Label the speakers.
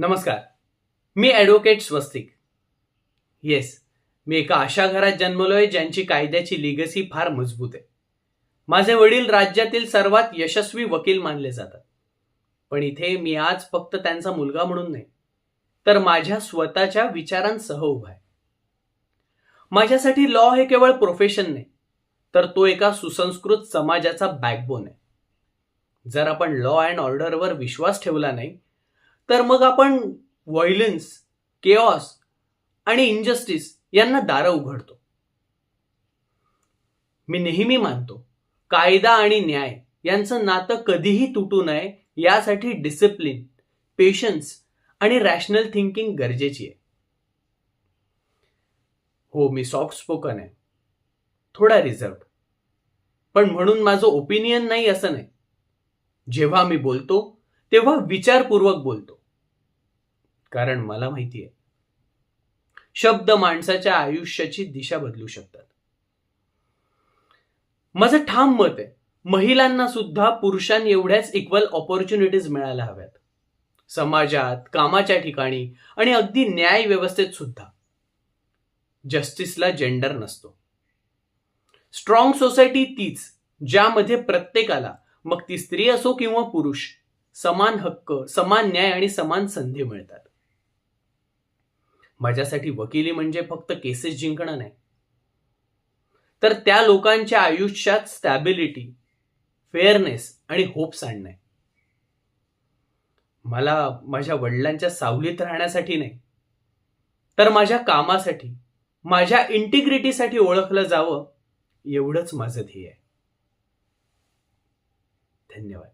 Speaker 1: नमस्कार. मी ॲडव्होकेट स्वस्तिक. येस, मी एका अशा घरात जन्मलोय ज्यांची कायद्याची लिगसी फार मजबूत आहे. माझे वडील राज्यातील सर्वात यशस्वी वकील मानले जातात. पण इथे मी आज फक्त त्यांचा मुलगा म्हणून नाही, तर माझ्या स्वतःच्या विचारांसह उभा आहे. माझ्यासाठी लॉ हे केवळ प्रोफेशन नाही, तर तो एका सुसंस्कृत समाजाचा बॅकबोन आहे. जर आपण लॉ अँड ऑर्डरवर विश्वास ठेवला नाही, तर मग आपण व्हायलन्स, केऑस आणि इनजस्टिस यांना दारं उघडतो. मी नेहमी मानतो, कायदा आणि न्याय यांचं नातं कधीही तुटू नये यासाठी डिसिप्लिन, पेशन्स आणि रॅशनल थिंकिंग गरजेची आहे. हो, मी सॉफ्ट स्पोकन आहे, थोडा रिझर्व्ड, पण म्हणून माझं ओपिनियन नाही असं नाही. जेव्हा मी बोलतो तेव्हा विचारपूर्वक बोलतो, कारण मला माहिती आहे, शब्द माणसाच्या आयुष्याची दिशा बदलू शकतात. माझं ठाम मत आहे, महिलांना सुद्धा पुरुषांएवढ्याच इक्वल ऑपॉर्च्युनिटीज मिळायला हव्यात. समाजात, कामाच्या ठिकाणी आणि अगदी न्याय व्यवस्थेत सुद्धा. जस्टिसला जेंडर नसतो. स्ट्रॉंग सोसायटी तीच ज्यामध्ये प्रत्येकाला, मग ती स्त्री असो किंवा पुरुष, समान हक्क, समान न्याय आणि समान संधी मिळतात. माझ्यासाठी वकिली म्हणजे फक्त केसेस जिंकणं नाही, तर त्या लोकांच्या आयुष्यात स्टॅबिलिटी, फेअरनेस आणि होप्स आणणे. मला माझ्या वडिलांच्या सावलीत राहण्यासाठी नाही, तर माझ्या कामासाठी, माझ्या इंटिग्रिटीसाठी ओळखलं जावं, एवढंच माझं ध्येय आहे. धन्यवाद.